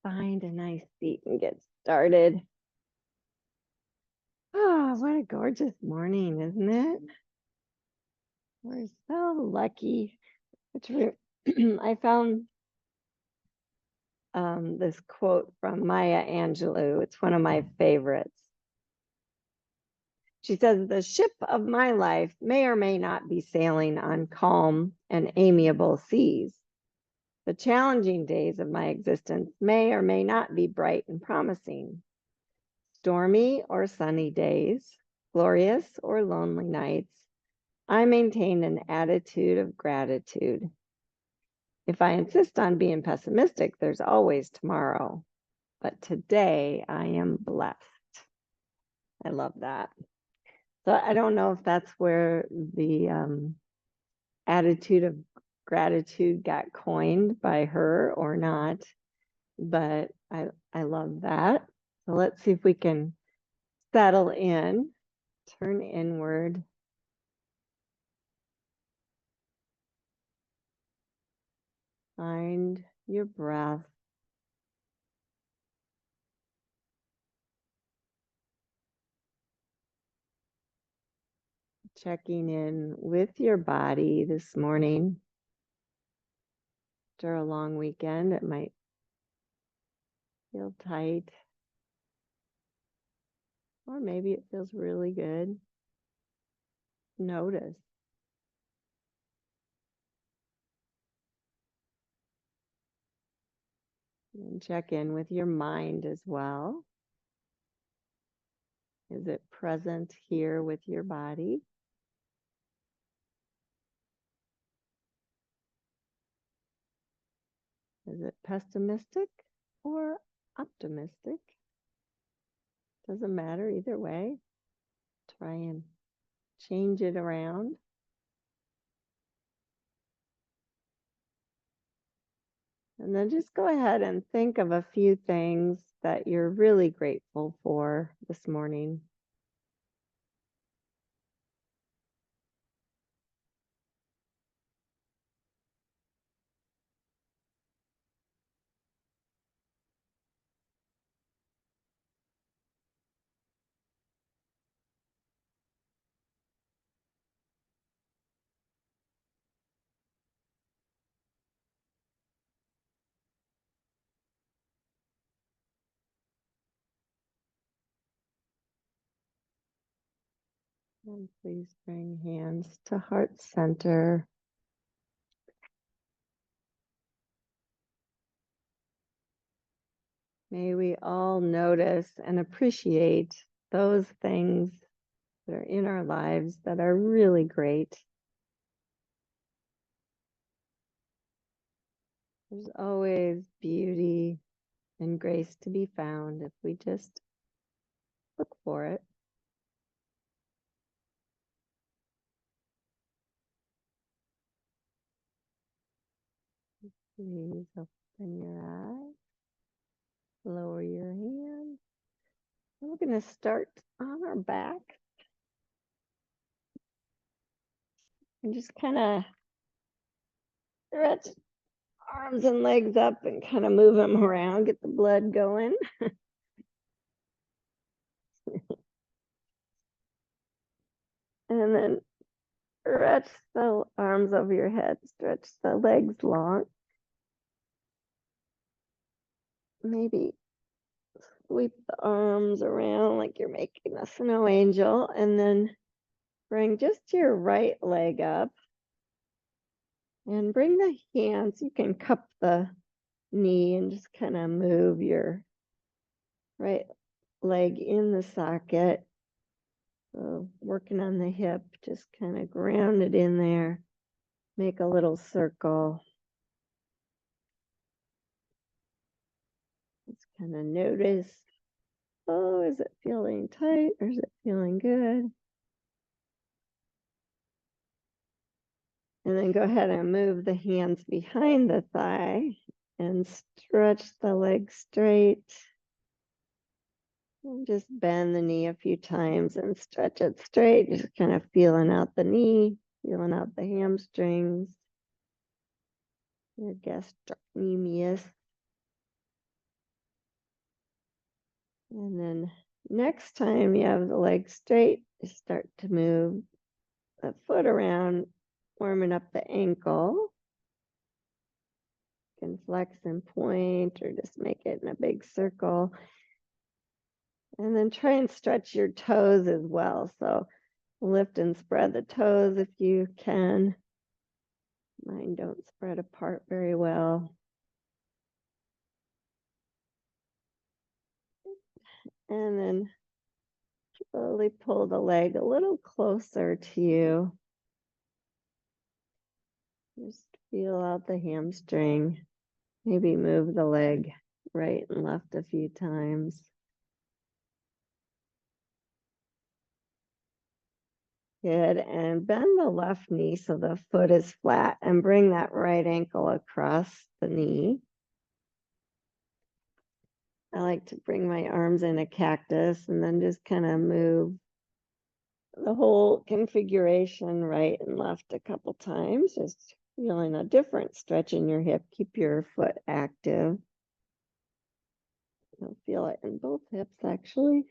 find a nice seat and get started. Oh, what a gorgeous morning, isn't it? We're so lucky. I found this quote from Maya Angelou. It's one of my favorites. She says, "The ship of my life may or may not be sailing on calm and amiable seas. The challenging days of my existence may or may not be bright and promising. Stormy or sunny days, glorious or lonely nights, I maintain an attitude of gratitude. If I insist on being pessimistic, there's always tomorrow. But today I am blessed." I love that. So I don't know if that's where the attitude of gratitude got coined by her or not, but I love that. So let's see if we can settle in, turn inward. Find your breath. Checking in with your body this morning. After a long weekend, it might feel tight, or maybe it feels really good. Notice. And check in with your mind as well. Is it present here with your body? Is it pessimistic or optimistic? Doesn't matter either way. Try and change it around. And then just go ahead and think of a few things that you're really grateful for this morning. And please bring hands to heart center. May we all notice and appreciate those things that are in our lives that are really great. There's always beauty and grace to be found if we just look for it. Please open your eyes, lower your hands. And we're going to start on our back and just kind of stretch arms and legs up and kind of move them around, get the blood going. And then stretch the arms over your head, stretch the legs long. Maybe sweep the arms around like you're making a snow angel, and then bring just your right leg up and bring the hands. You can cup the knee and just kind of move your right leg in the socket. So working on the hip, just kind of ground it in there. Make a little circle. Just kind of notice, oh, is it feeling tight or is it feeling good? And then go ahead and move the hands behind the thigh and stretch the leg straight. And just bend the knee a few times and stretch it straight, just kind of feeling out the knee, feeling out the hamstrings, your gastrocnemius. And then next time you have the leg straight, you start to move the foot around, warming up the ankle. You can flex and point or just make it in a big circle. And then try and stretch your toes as well. So lift and spread the toes if you can. Mine don't spread apart very well. And then slowly pull the leg a little closer to you. Just feel out the hamstring. Maybe move the leg right and left a few times. Good. And bend the left knee so the foot is flat and bring that right ankle across the knee. I like to bring my arms in a cactus and then just kind of move the whole configuration right and left a couple times, just feeling a different stretch in your hip. Keep your foot active. You'll feel it in both hips actually.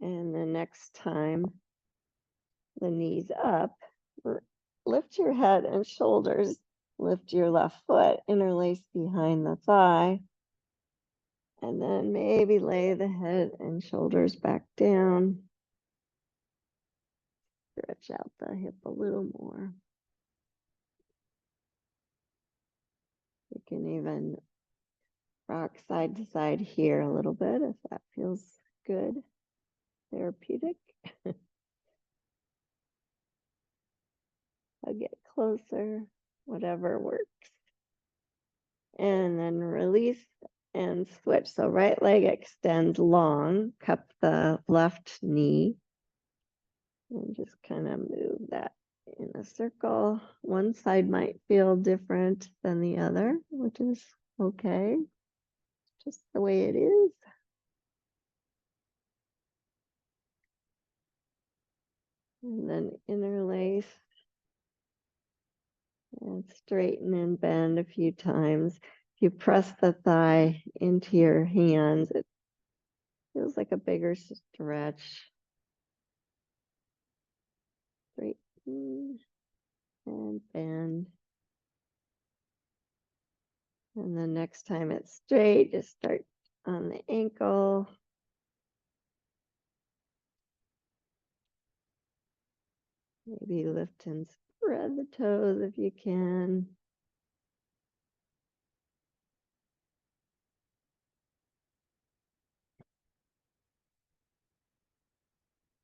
And the next time the knees up, lift your head and shoulders, lift your left foot, interlace behind the thigh, and then maybe lay the head and shoulders back down. Stretch out the hip a little more. You can even rock side to side here a little bit if that feels good, therapeutic. I'll get closer, whatever works. And then release and switch. So right leg extends long, cup the left knee, and just kind of move that in a circle. One side might feel different than the other, which is okay, just the way it is. And then interlace and straighten and bend a few times. If you press the thigh into your hands, it feels like a bigger stretch. Straighten and bend. And then next time it's straight, just start on the ankle. Maybe lift and spread the toes if you can.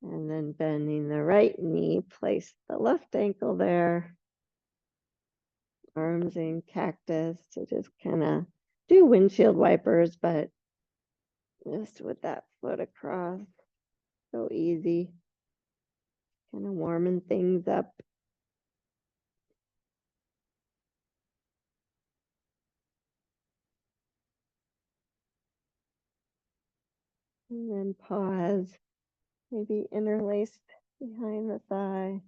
And then bending the right knee, place the left ankle there. Arms in cactus to just kind of do windshield wipers, but just with that foot across. So easy. Kind of warming things up. And then pause. Maybe interlace behind the thigh.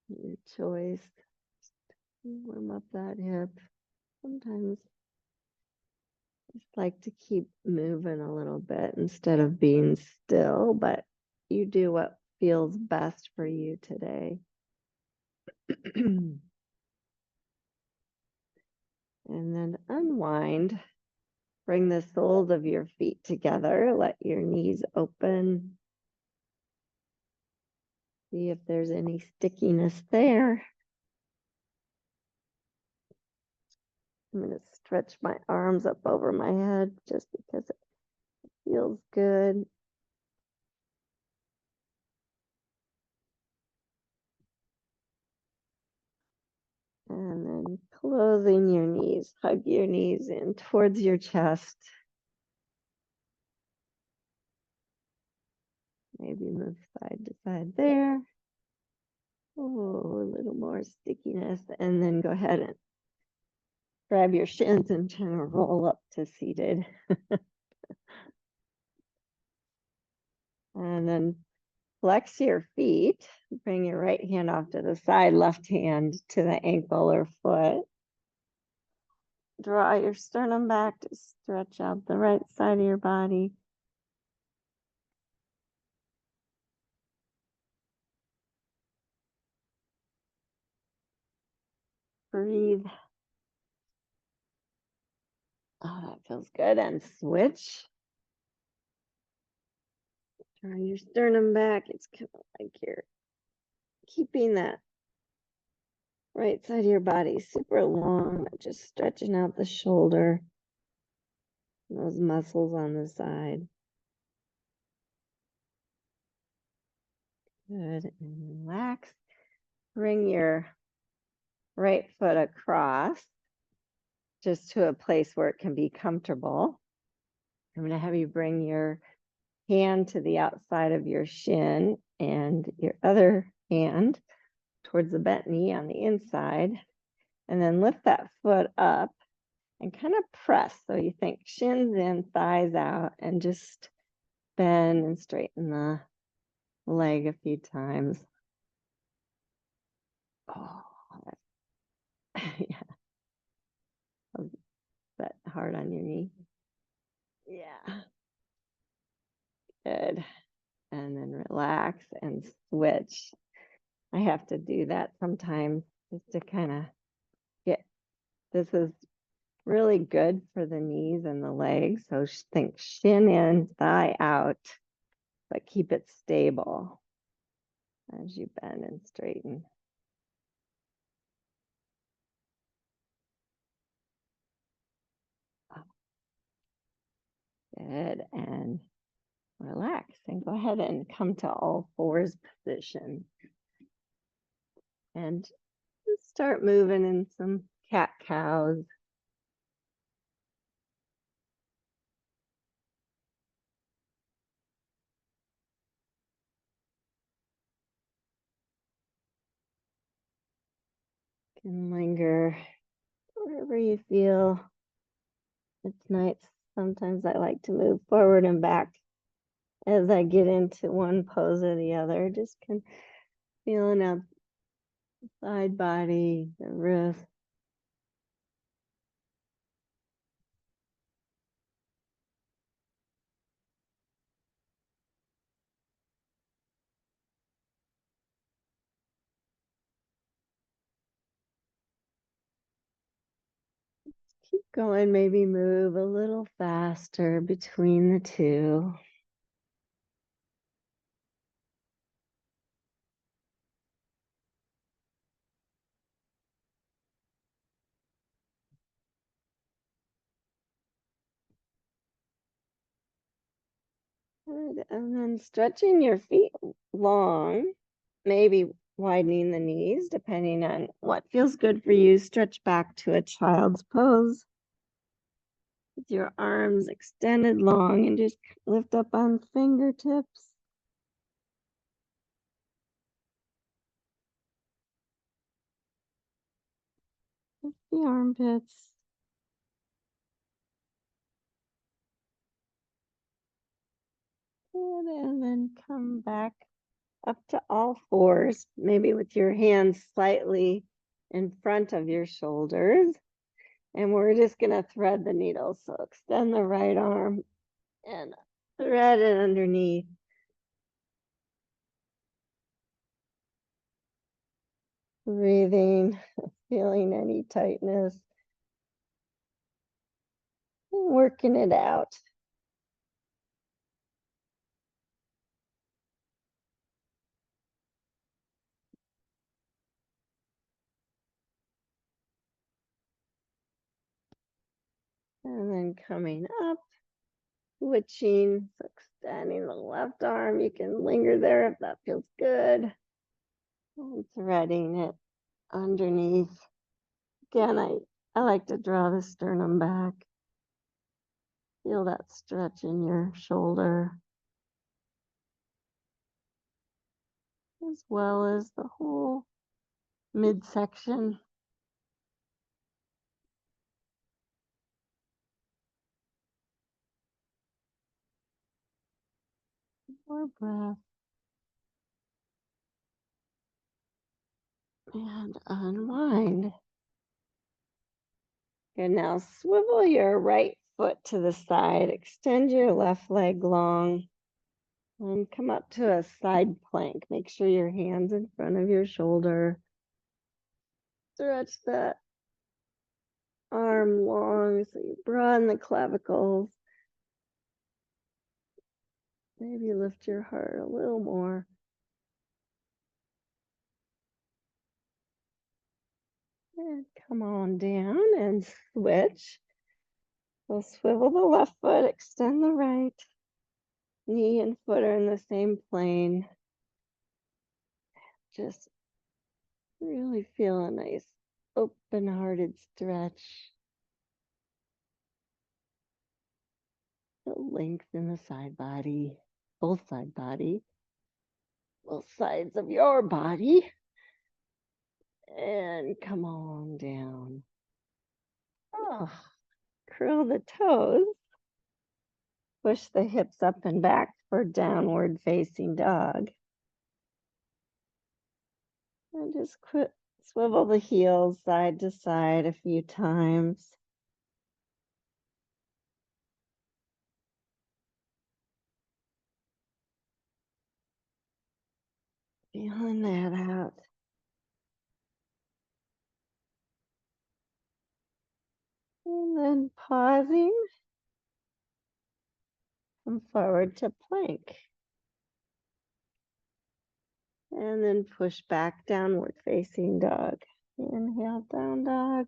Your choice. Warm up that hip. Sometimes I just like to keep moving a little bit instead of being still, but you do what feels best for you today. And then unwind. Bring the soles of your feet together. Let your knees open. See if there's any stickiness there. I'm going to stretch my arms up over my head just because it feels good. And then closing your knees, hug your knees in towards your chest. Maybe move side to side there. Oh, a little more stickiness. And then go ahead and grab your shins and kind of roll up to seated. And then Flex your feet. Bring your right hand off to the side, left hand to the ankle or foot. Draw your sternum back to stretch out the right side of your body. Breathe. Oh, that feels good. And switch. Draw your sternum back. It's kind of like you're keeping that right side of your body super long, just stretching out the shoulder, those muscles on the side. Good. And relax. Bring your right foot across just to a place where it can be comfortable. I'm going to have you bring your hand to the outside of your shin and your other hand towards the bent knee on the inside. And then lift that foot up and kind of press. So you think shins in, thighs out, and just bend and straighten the leg a few times. Oh, yeah. Was that hard on your knee? Yeah. Good. And then relax and switch. I have to do that sometimes just to kind of get, this is really good for the knees and the legs. So think shin in, thigh out, but keep it stable as you bend and straighten. Good. And relax and go ahead and come to all fours position. And just start moving in some cat cows. Can linger wherever you feel. It's nice. Sometimes I like to move forward and back as I get into one pose or the other. Just feeling out the side body, the wrist. Keep going, maybe move a little faster between the two. Good. And then stretching your feet long, maybe widening the knees, depending on what feels good for you. Stretch back to a child's pose with your arms extended long and just lift up on fingertips. Lift the armpits. Good. And then come back up to all fours, maybe with your hands slightly in front of your shoulders. And we're just going to thread the needle. So extend the right arm and thread it underneath. Breathing, feeling any tightness, working it out. And then coming up, switching, so extending the left arm. You can linger there if that feels good. And threading it underneath. Again, I like to draw the sternum back. Feel that stretch in your shoulder, as well as the whole midsection. More breath. and unwind. And now swivel your right foot to the side, extend your left leg long, and come up to a side plank. Make sure your hands in front of your shoulder. Stretch that arm long so you broaden the clavicles. Maybe lift your heart a little more. And come on down and switch. So swivel the left foot, extend the right. Knee and foot are in the same plane. Just really feel a nice open-hearted stretch. The length in the side body, both side body, both sides of your body. And come on down. Oh, curl the toes. Push the hips up and back for downward facing dog. And just quit, swivel the heels side to side a few times. Feeling that out. And then pausing. Come forward to plank. And then push back, downward facing dog. Inhale, down dog.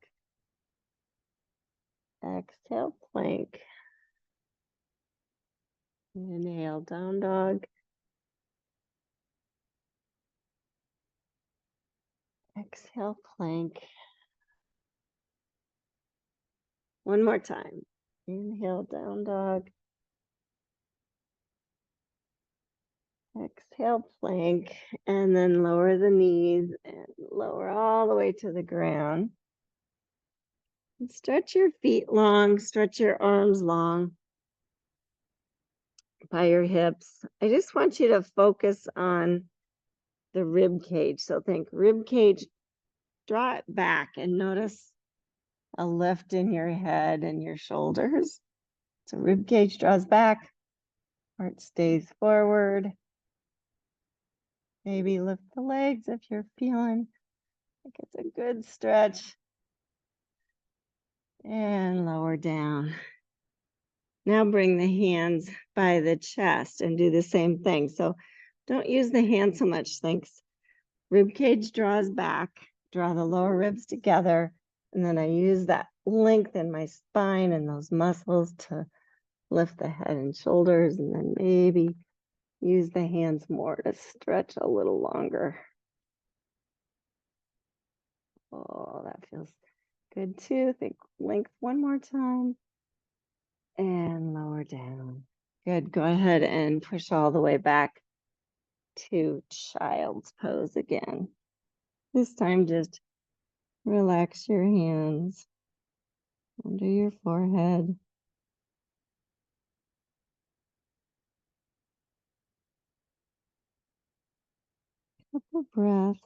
Exhale, plank. Inhale, down dog. Exhale, plank. One more time. Inhale, down dog. Exhale, plank. And then lower the knees and lower all the way to the ground. And stretch your feet long, stretch your arms long by your hips. I just want you to focus on the rib cage. So think rib cage, draw it back and notice a lift in your head and your shoulders. So rib cage draws back, heart stays forward. Maybe lift the legs if you're feeling like it's a good stretch. And lower down. Now bring the hands by the chest and do the same thing. So don't use the hand so much. Thanks. Rib cage draws back, draw the lower ribs together. And then I use that length in my spine and those muscles to lift the head and shoulders. And then maybe use the hands more to stretch a little longer. Oh, that feels good too. Think length one more time. And lower down. Good. Go ahead and push all the way back to child's pose again. This time, just relax your hands under your forehead. Couple breaths.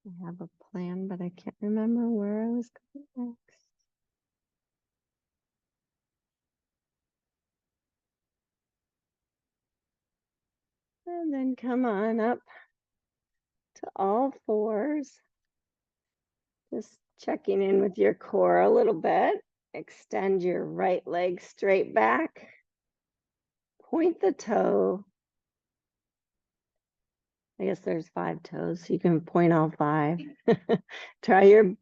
I have a plan, but I can't remember where I was going next. And then come on up to all fours. Just checking in with your core a little bit. Extend your right leg straight back. Point the toe. I guess there's 5 toes, so you can point all 5. Try your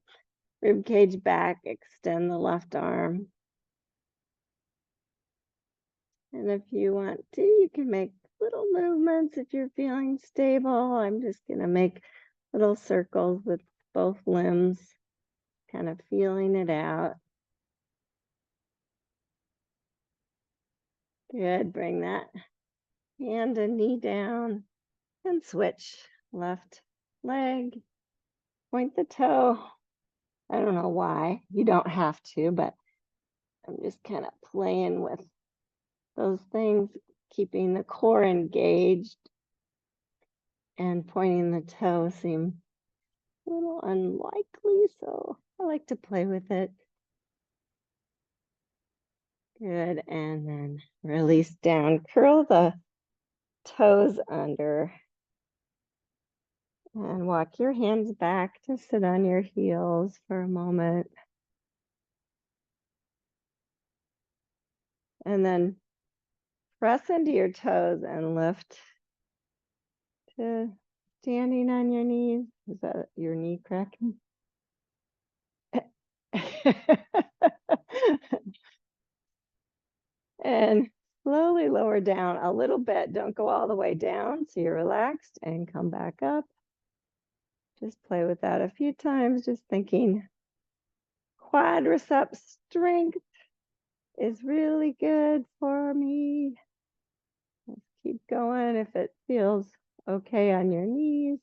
rib cage back, extend the left arm. And if you want to, you can make little movements if you're feeling stable. I'm just going to make little circles with both limbs, kind of feeling it out. Good. Bring that hand and knee down and switch. Left leg, point the toe. I don't know why. You don't have to, but I'm just kind of playing with those things, keeping the core engaged. and pointing the toe seem a little unlikely, so I like to play with it. Good, and then release down. Curl the toes under and walk your hands back to sit on your heels for a moment. And then press into your toes and lift to standing on your knees. Is that your knee cracking? And slowly lower down a little bit. Don't go all the way down so you're relaxed and come back up. Just play with that a few times, just thinking quadricep strength is really good for me. Let's keep going if it feels okay on your knees.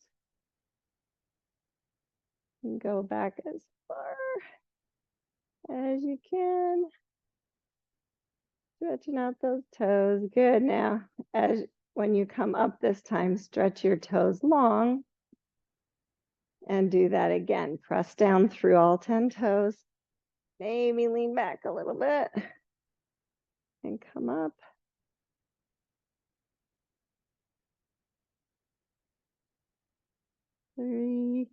And go back as far as you can. Stretching out those toes. Good. Now, as when you come up this time, stretch your toes long and do that again. Press down through all 10 toes. Maybe lean back a little bit and come up. 3,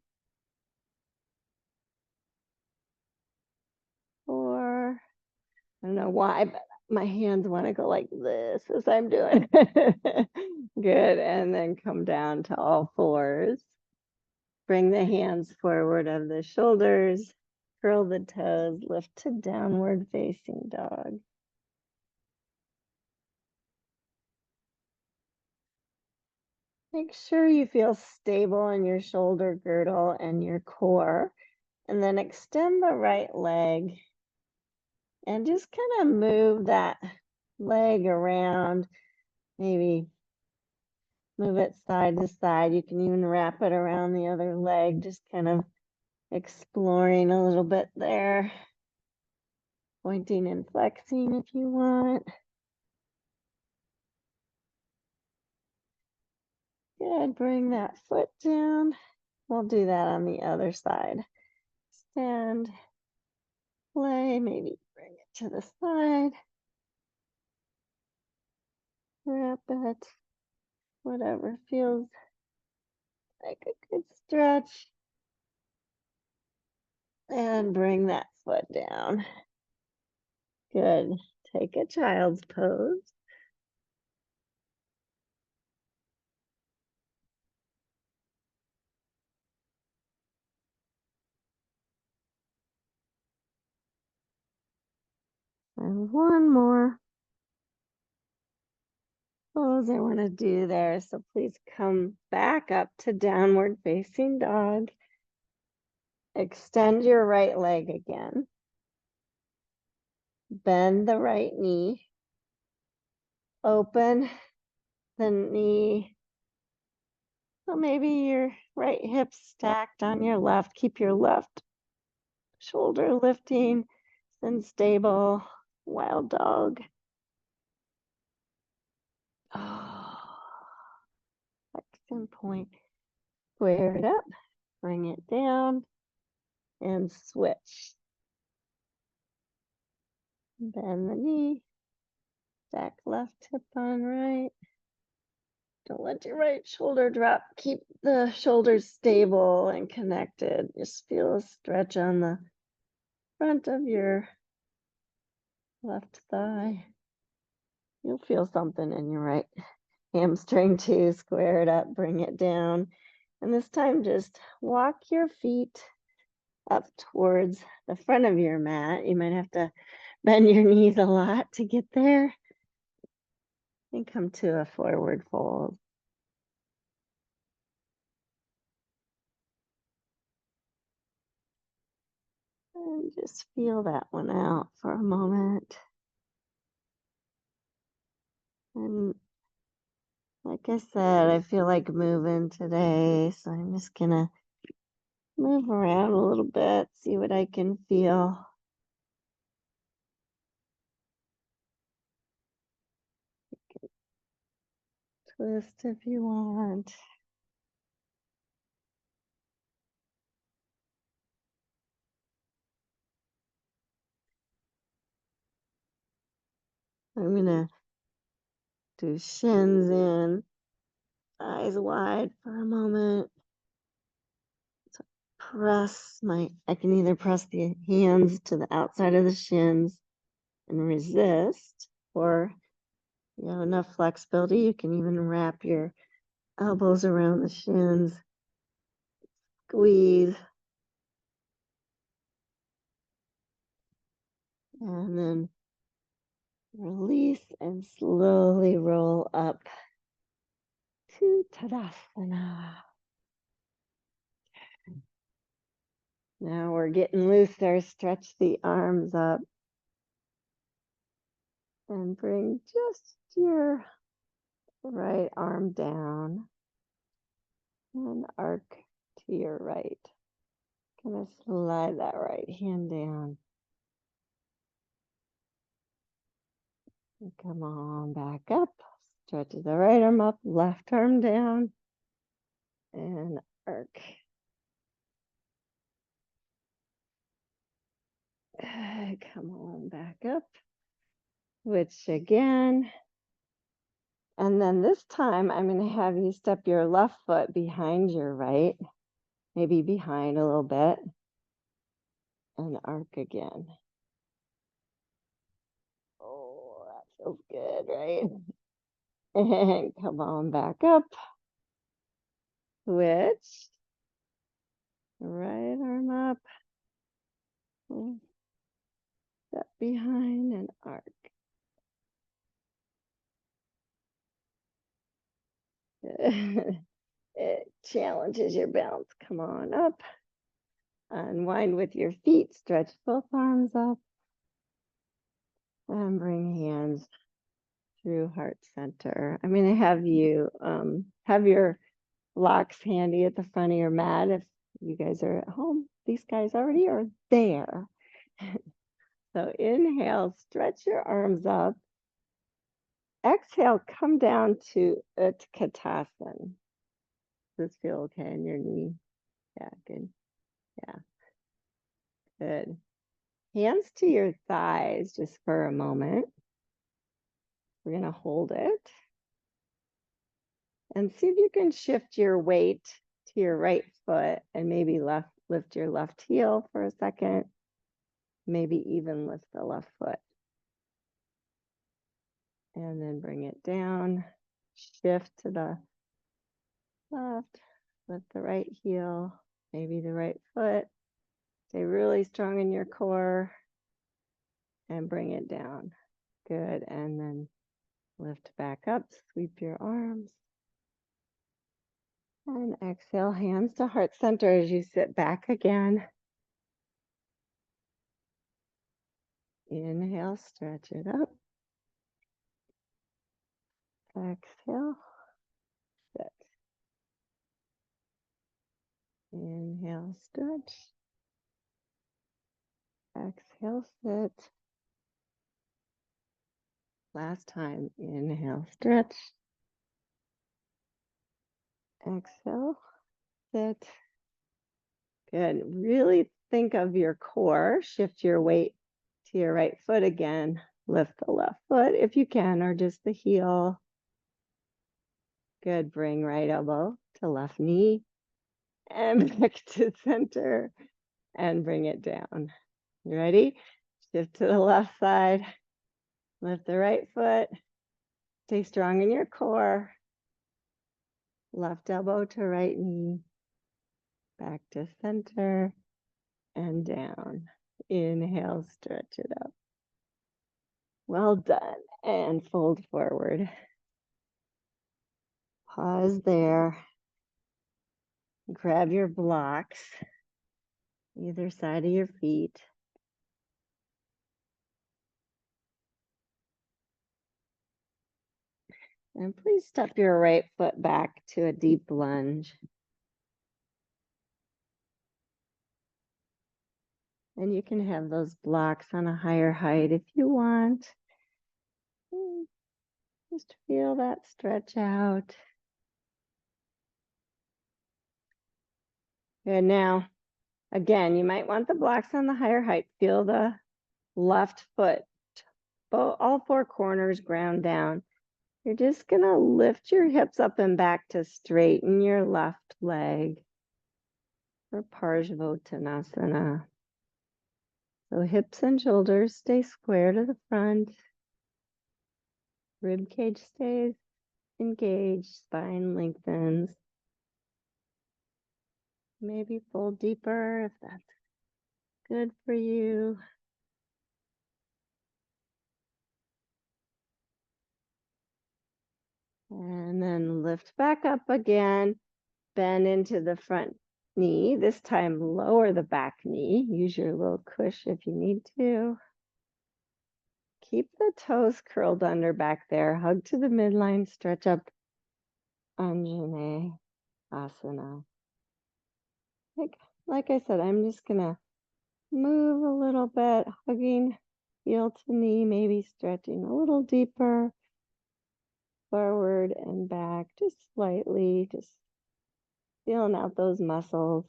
4. I don't know why, but my hands want to go like this as I'm doing. Good. And then come down to all fours. Bring the hands forward of the shoulders. Curl the toes. Lift to downward facing dog. Make sure you feel stable in your shoulder girdle and your core. And then extend the right leg and just kind of move that leg around. Maybe move it side to side. You can even wrap it around the other leg, just kind of exploring a little bit there. Pointing and flexing if you want. Good, bring that foot down. We'll do that on the other side. Stand, play, maybe bring it to the side. Wrap it, whatever feels like a good stretch. And bring that foot down. Good. Take a child's pose. And one more pose I want to do there. So please come back up to downward facing dog. Extend your right leg again. Bend the right knee. Open the knee. So maybe your right hip stacked on your left. Keep your left shoulder lifting and stable. Wild dog. Oh, flexion point. Square it up. Bring it down and switch. Bend the knee. Stack left hip on right. Don't let your right shoulder drop. Keep the shoulders stable and connected. Just feel a stretch on the front of your left thigh. You'll feel something in your right hamstring too. Square it up, bring it down. And this time just walk your feet up towards the front of your mat. You might have to bend your knees a lot to get there. And come to a forward fold. And just feel that one out for a moment. And like I said, I feel like moving today, so I'm just gonna move around a little bit, see what I can feel. Twist if you want. I'm gonna do shins in, eyes wide for a moment. So I can either press the hands to the outside of the shins and resist, or you have enough flexibility, you can even wrap your elbows around the shins, squeeze, and then release and slowly roll up to Tadasana. Now we're getting looser. Stretch the arms up and bring just your right arm down and arc to your right. Gonna slide that right hand down. And come on back up. Stretch the right arm up, left arm down, and arc. Come on back up. Switch again. And then this time I'm going to have you step your left foot behind your right, maybe behind a little bit, and arc again. Oh, that feels good, right? And come on back up. Switch. Right arm up. Step behind and arc. It challenges your balance. Come on up. Unwind with your feet. Stretch both arms up. And bring hands through heart center. I'm going to have you have your blocks handy at the front of your mat if you guys are at home. These guys already are there. So inhale, stretch your arms up. Exhale, come down to Utkatasana. Does this feel okay in your knee? Yeah, good. Yeah, good. Hands to your thighs just for a moment. We're going to hold it. And see if you can shift your weight to your right foot and maybe lift your left heel for a second. Maybe even lift the left foot. And then bring it down. Shift to the left. Lift the right heel. Maybe the right foot. Stay really strong in your core. And bring it down. Good. And then lift back up. Sweep your arms. And exhale, hands to heart center as you sit back again. Inhale, stretch it up. Exhale, sit. Inhale, stretch. Exhale, sit. Last time, inhale, stretch. Exhale, sit. Good. Really think of your core. Shift your weight to your right foot again. Lift the left foot if you can, or just the heel. Good. Bring right elbow to left knee and back to center and bring it down. You ready? Shift to the left side. Lift the right foot. Stay strong in your core. Left elbow to right knee. Back to center and down. Inhale, stretch it up. Well done. And fold forward. Pause there. Grab your blocks, either side of your feet. And please step your right foot back to a deep lunge. And you can have those blocks on a higher height if you want. Just feel that stretch out. Good. Now, again, you might want the blocks on the higher height. Feel the left foot all four corners ground down. You're just going to lift your hips up and back to straighten your left leg for Parsvottanasana. So hips and shoulders stay square to the front. Rib cage stays engaged, spine lengthens. Maybe fold deeper if that's good for you. And then lift back up again, bend into the front knee. This time lower the back knee. Use your little push if you need to. Keep the toes curled under back there. Hug to the midline, stretch up Anjane Asana. Like I said, I'm just gonna move a little bit, hugging heel to knee, maybe stretching a little deeper, forward and back, just slightly, just feeling out those muscles.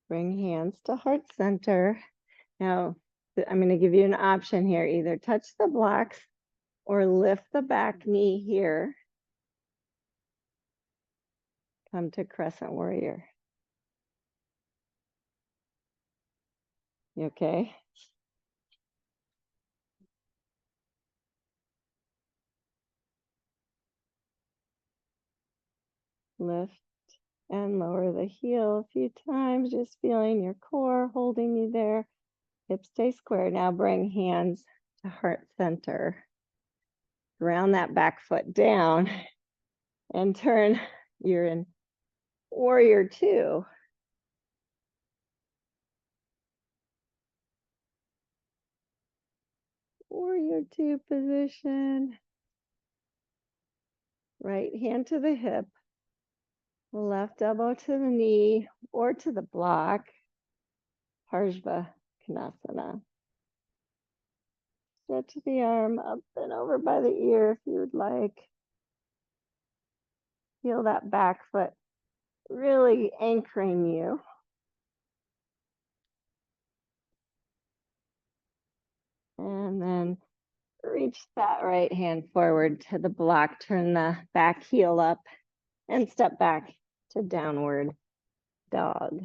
Bring hands to heart center. Now, I'm going to give you an option here. Either touch the blocks or lift the back knee here. Come to crescent warrior. You okay? Lift and lower the heel a few times, just feeling your core holding you there. Hips stay square. Now bring hands to heart center. Ground that back foot down and turn. You're in warrior two. Warrior two position. Right hand to the hip. Left elbow to the knee or to the block. Parsvottanasana. Stretch the arm up and over by the ear if you would like. Feel that back foot really anchoring you. And then reach that right hand forward to the block. Turn the back heel up and step back to downward dog.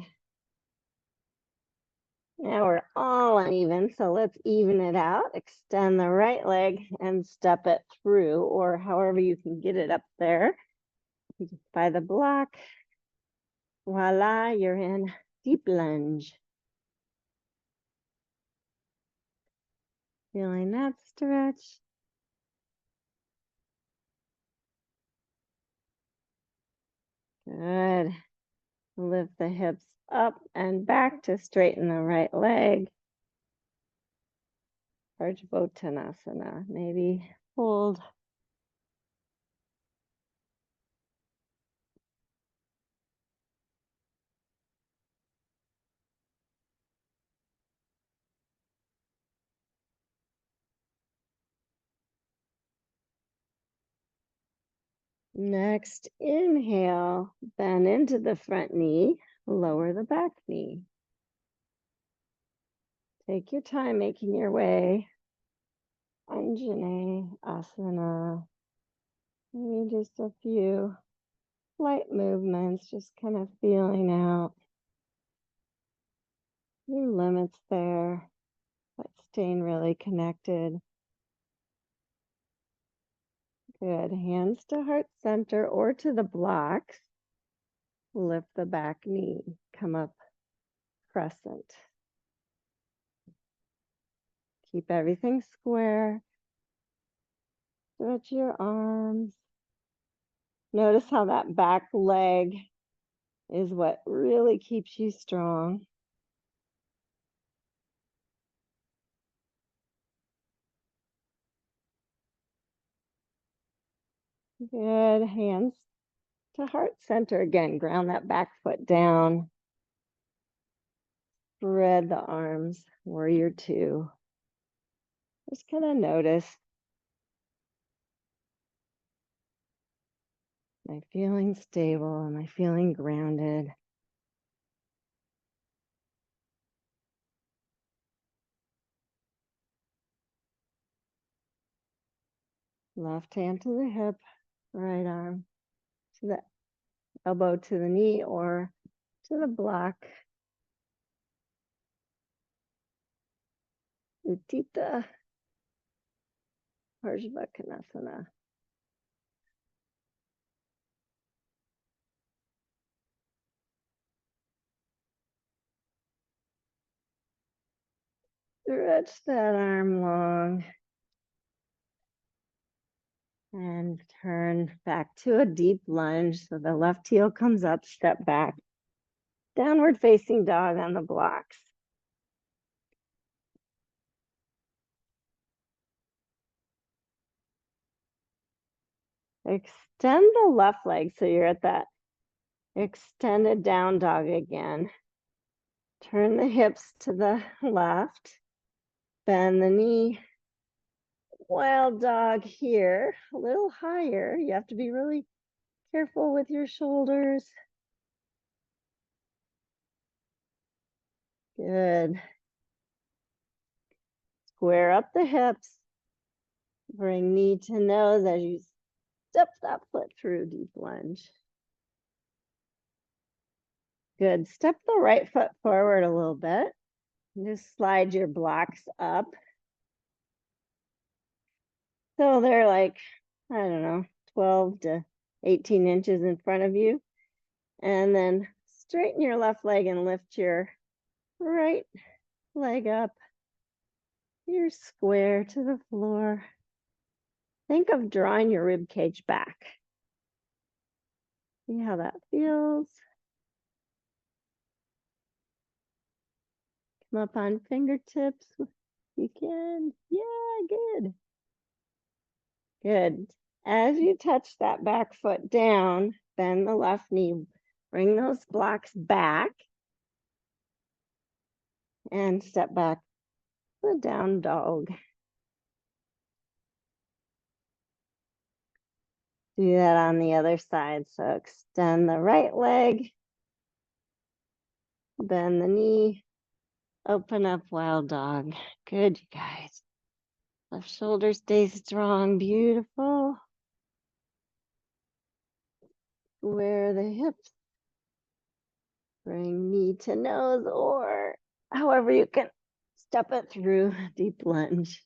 Now we're all uneven, so let's even it out. Extend the right leg and step it through, or however you can get it up there by the block. Voila, you're in deep lunge. Feeling that stretch. Good. Lift the hips up and back to straighten the right leg. Parsvottanasana. Maybe hold. Next, inhale, bend into the front knee, lower the back knee. Take your time making your way. Anjane Asana. Maybe just a few light movements, just kind of feeling out your limits there, but staying really connected. Good. Hands to heart center or to the blocks. Lift the back knee. Come up crescent. Keep everything square. Stretch your arms. Notice how that back leg is what really keeps you strong. Good. Hands to heart center again. Ground that back foot down. Spread the arms. Warrior two. Just kind of notice. Am I feeling stable? Am I feeling grounded? Left hand to the hip, right arm to the elbow to the knee or to the block. Utthita Parsvakonasana. Stretch that arm long. And turn back to a deep lunge. So the left heel comes up, step back. Downward facing dog on the blocks. Extend the left leg so you're at that extended down dog again. Turn the hips to the left. Bend the knee. Wild dog here, a little higher. You have to be really careful with your shoulders. Good. Square up the hips. Bring knee to nose as you step that foot through deep lunge. Good. Step the right foot forward a little bit. Just slide your blocks up. So they're like, I don't know, 12 to 18 inches in front of you. And then straighten your left leg and lift your right leg up. You're square to the floor. Think of drawing your rib cage back. See how that feels. Come up on fingertips. You can. Yeah, good. Good. As you touch that back foot down, bend the left knee. Bring those blocks back. And step back. The down dog. Do that on the other side. So extend the right leg. Bend the knee. Open up wild dog. Good, you guys. Left shoulder stays strong. Beautiful. Square the hips. Bring knee to nose or however you can step it through. Deep lunge.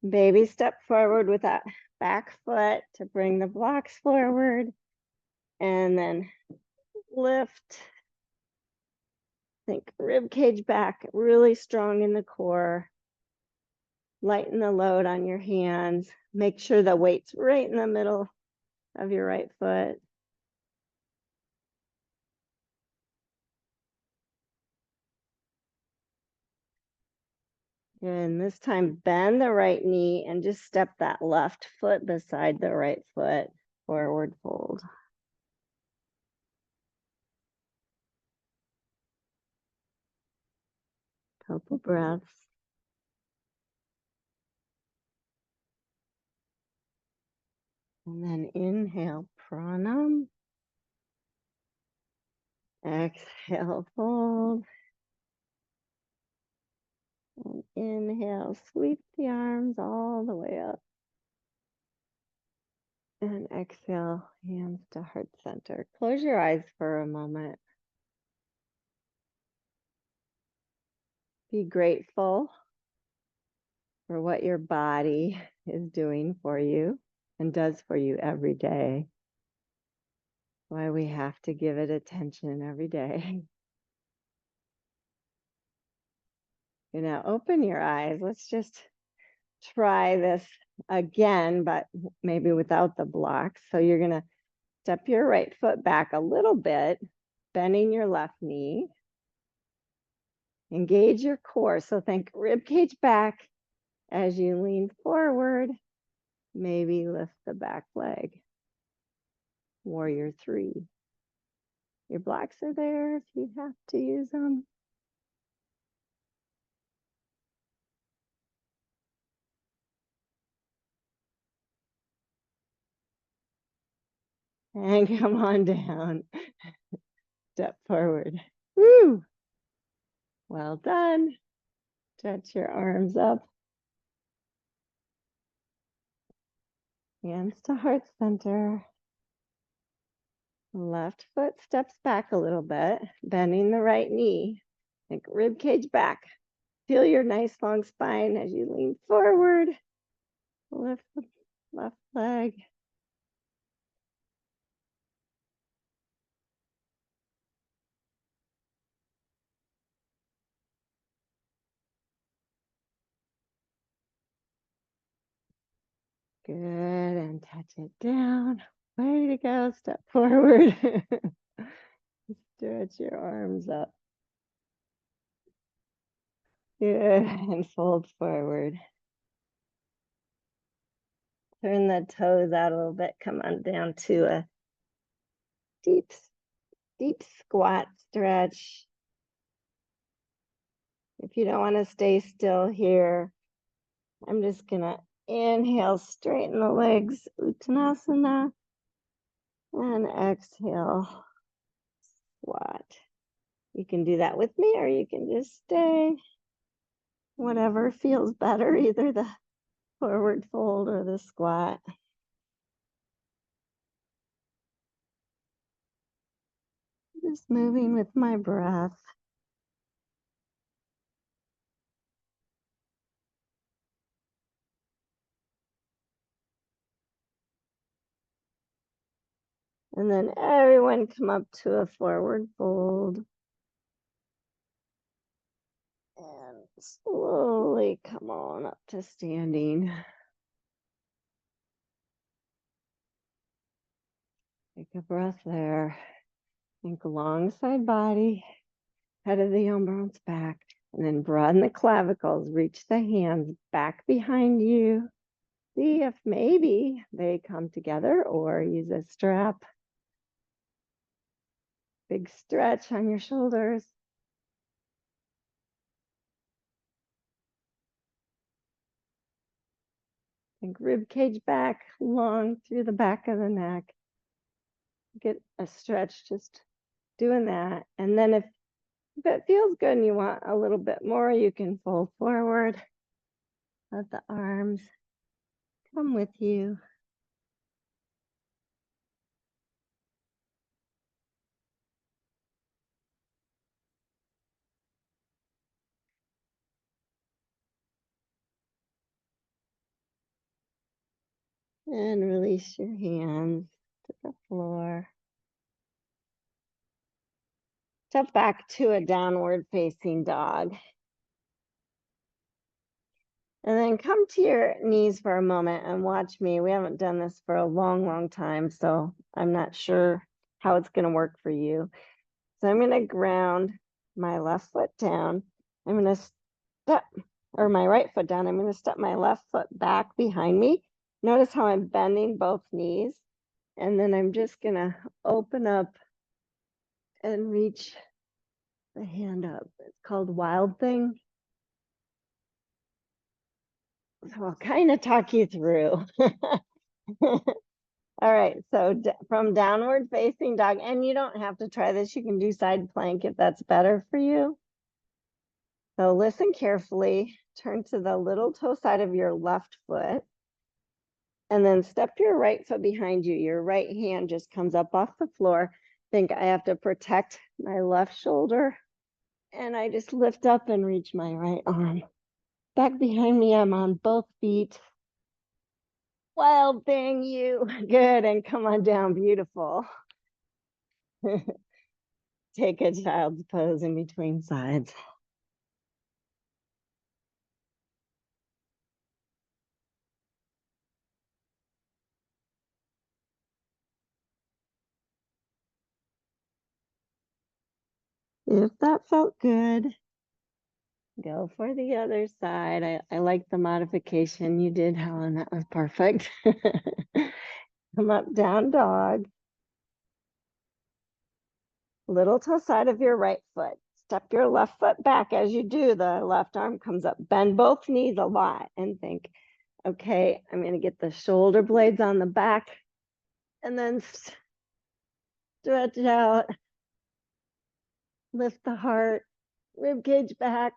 Baby step forward with that back foot to bring the blocks forward. And then lift. Think rib cage back, really strong in the core. Lighten the load on your hands. Make sure the weight's right in the middle of your right foot. And this time, bend the right knee and just step that left foot beside the right foot. Forward fold. Couple breaths. And then inhale, pranam. Exhale, fold. And inhale, sweep the arms all the way up. And exhale, hands to heart center. Close your eyes for a moment. Be grateful for what your body is doing for you and does for you every day. Why we have to give it attention every day. You know, open your eyes. Let's just try this again, but maybe without the blocks. So you're going to step your right foot back a little bit, bending your left knee. Engage your core. So think rib cage back as you lean forward. Maybe lift the back leg. Warrior 3. Your blocks are there if you have to use them. And come on down. Step forward. Woo! Well done. Stretch your arms up. Hands to heart center. Left foot steps back a little bit, bending the right knee. Think rib cage back. Feel your nice long spine as you lean forward. Lift the left leg. Good, and touch it down. Way to go, step forward. Stretch your arms up. Good, and fold forward. Turn the toes out a little bit. Come on down to a deep, deep squat stretch. If you don't want to stay still here, I'm just gonna inhale, straighten the legs, Uttanasana, and exhale, squat. You can do that with me, or you can just stay. Whatever feels better, either the forward fold or the squat. Just moving with my breath. And then everyone come up to a forward fold. And slowly come on up to standing. Take a breath there. Think long side body, head of the arm bounce back, and then broaden the clavicles. Reach the hands back behind you. See if maybe they come together or use a strap. Big stretch on your shoulders. Think rib cage back, long through the back of the neck. Get a stretch just doing that. And then if it feels good and you want a little bit more, you can fold forward. Let the arms come with you. And release your hands to the floor. Step back to a downward facing dog. And then come to your knees for a moment and watch me. We haven't done this for a long, long time, so I'm not sure how it's going to work for you. So I'm going to ground my left foot down. I'm going to step, or my right foot down. I'm going to step my left foot back behind me. Notice how I'm bending both knees. And then I'm just going to open up and reach the hand up. It's called Wild Thing. So I'll kind of talk you through. All right, so from downward facing dog, and you don't have to try this, you can do side plank if that's better for you. So listen carefully, turn to the little toe side of your left foot, and then step your right foot behind you. Your right hand just comes up off the floor. Think I have to protect my left shoulder, and I just lift up and reach my right arm. Back behind me, I'm on both feet. Wild thing, you. Good, and come on down, beautiful. Take a child's pose in between sides. If that felt good, go for the other side. I like the modification you did, Helen. That was perfect. Come up, down dog. Little toe side of your right foot. Step your left foot back as you do. The left arm comes up. Bend both knees a lot and think, okay, I'm going to get the shoulder blades on the back and then stretch out. Lift the heart, rib cage back.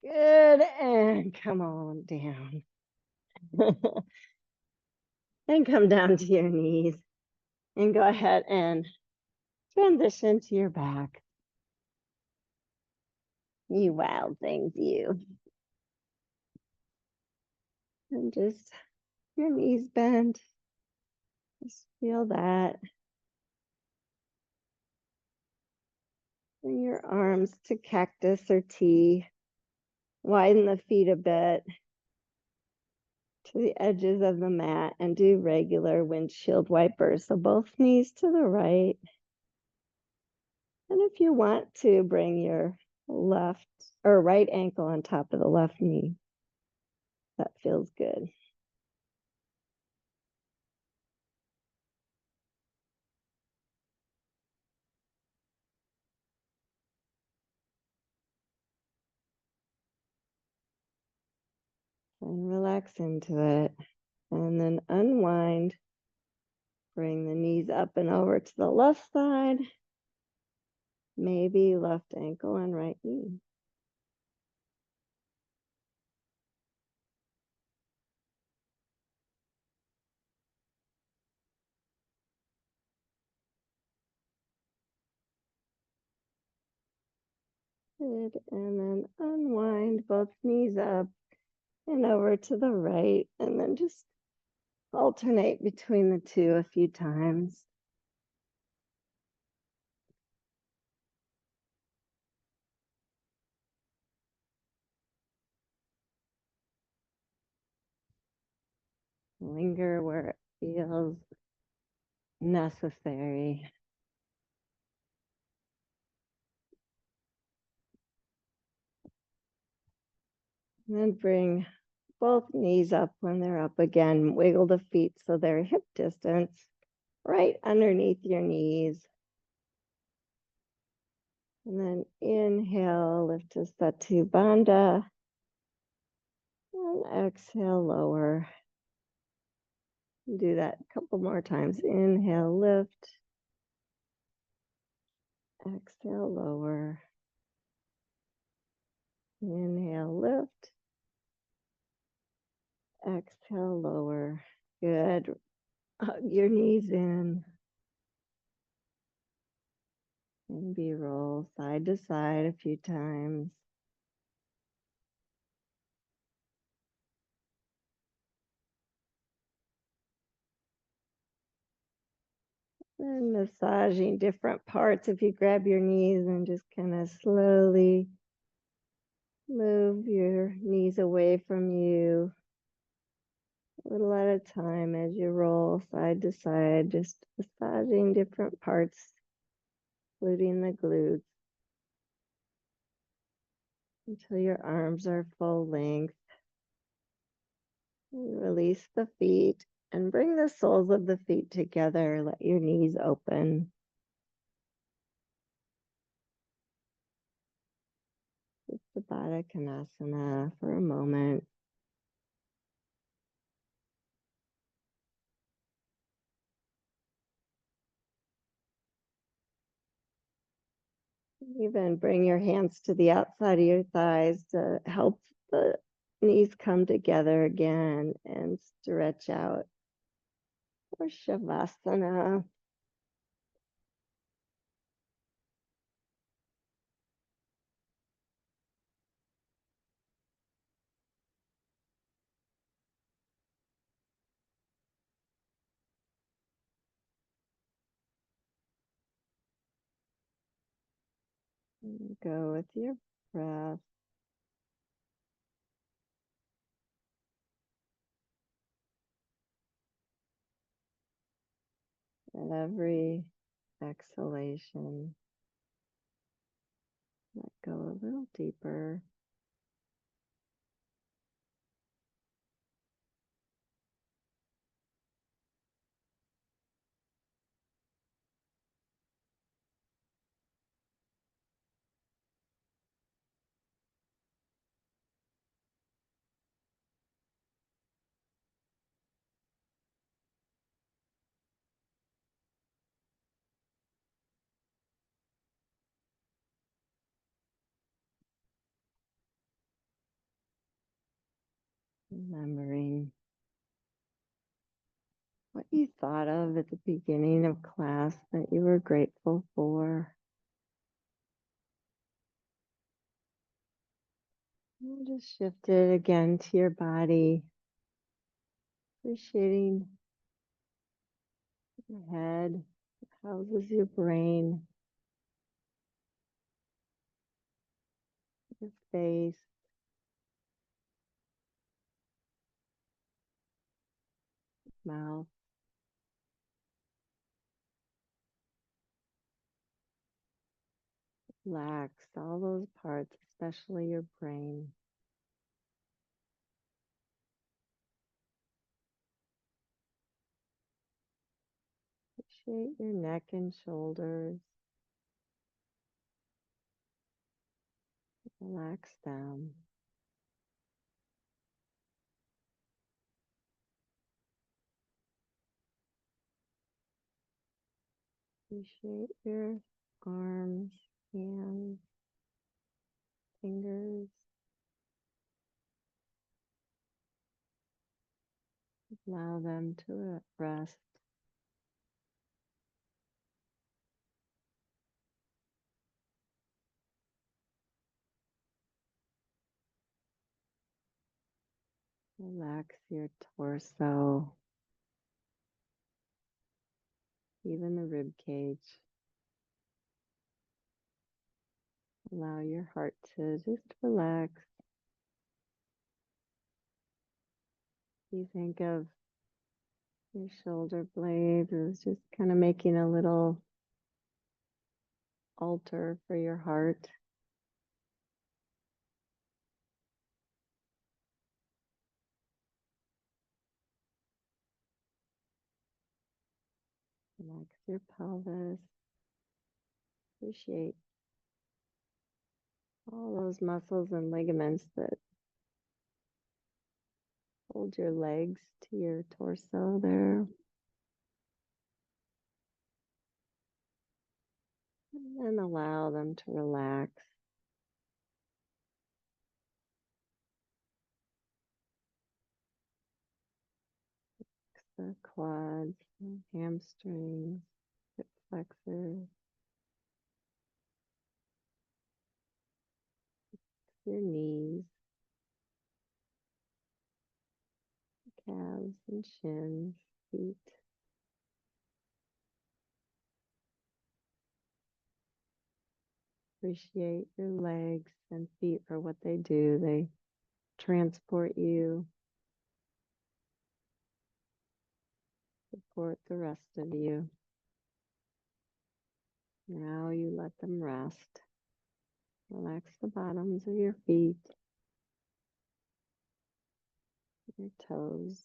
Good, and come on down. And come down to your knees and go ahead and transition to your back. You wild things, you. And just your knees bent. Just feel that. Bring your arms to cactus or T. Widen the feet a bit to the edges of the mat and do regular windshield wipers. So both knees to the right. And if you want to, bring your left or right ankle on top of the left knee. That feels good. And relax into it. And then unwind. Bring the knees up and over to the left side. Maybe left ankle and right knee. Good. And then unwind both knees up and over to the right. And then just alternate between the two a few times. Linger where it feels necessary. And then bring both knees up when they're up again. Wiggle the feet so they're hip distance, right underneath your knees. And then inhale, lift to Satu Bandha. And exhale, lower. Do that a couple more times. Inhale, lift. Exhale, lower. Inhale, lift. Exhale, lower. Good. Hug your knees in. And be roll side to side a few times. And massaging different parts. If you grab your knees and just kind of slowly move your knees away from you, a little at a time as you roll side to side, just massaging different parts, including the glutes, until your arms are full length. And release the feet and bring the soles of the feet together. Let your knees open. Just the Baddha Konasana for a moment. Even bring your hands to the outside of your thighs to help the knees come together again and stretch out for Shavasana. And go with your breath. At every exhalation, let go a little deeper. Remembering you thought of at the beginning of class that you were grateful for? And just shift it again to your body, appreciating your head, houses your brain, your face, mouth. Relax all those parts, especially your brain. Appreciate your neck and shoulders. Relax them. Appreciate your arms, hands, fingers. Allow them to rest. Relax your torso, even the rib cage. Allow your heart to just relax. You think of your shoulder blades as just kind of making a little altar for your heart. Relax your pelvis. Appreciate all those muscles and ligaments that hold your legs to your torso there. And then allow them to relax. The quads, the hamstrings, hip flexors, your knees, calves and shins, feet. Appreciate your legs and feet for what they do. They transport you, support the rest of you. Now you let them rest. Relax the bottoms of your feet, your toes.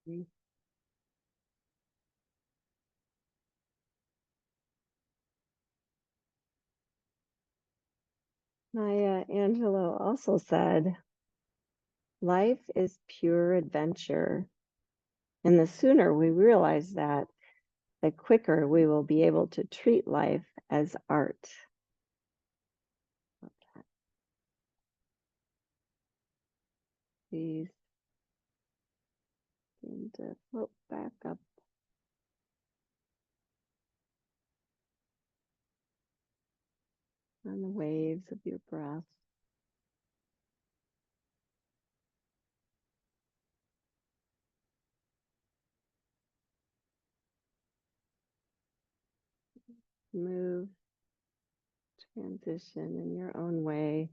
Mm. Maya Angelou also said, life is pure adventure. And the sooner we realize that, the quicker we will be able to treat life as art. Please begin to float back up on the waves of your breath. Move, transition in your own way,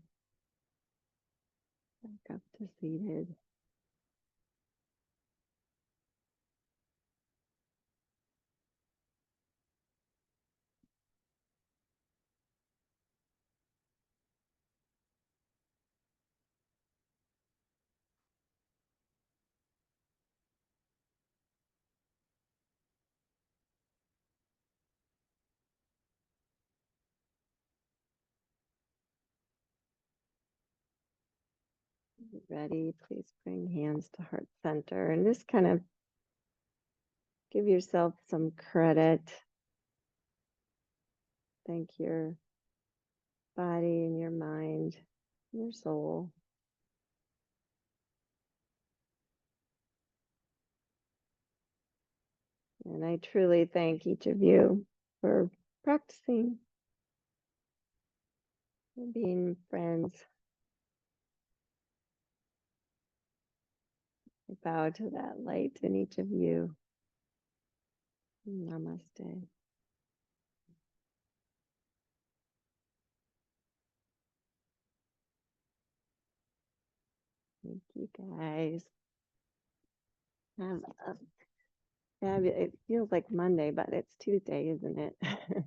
back up to seated. Ready, please bring hands to heart center and just kind of give yourself some credit. Thank your body and your mind, your soul. And I truly thank each of you for practicing, for being friends. I bow to that light in each of you. Namaste. Thank you guys. Have a fabulous, it feels like Monday, but it's Tuesday, isn't it?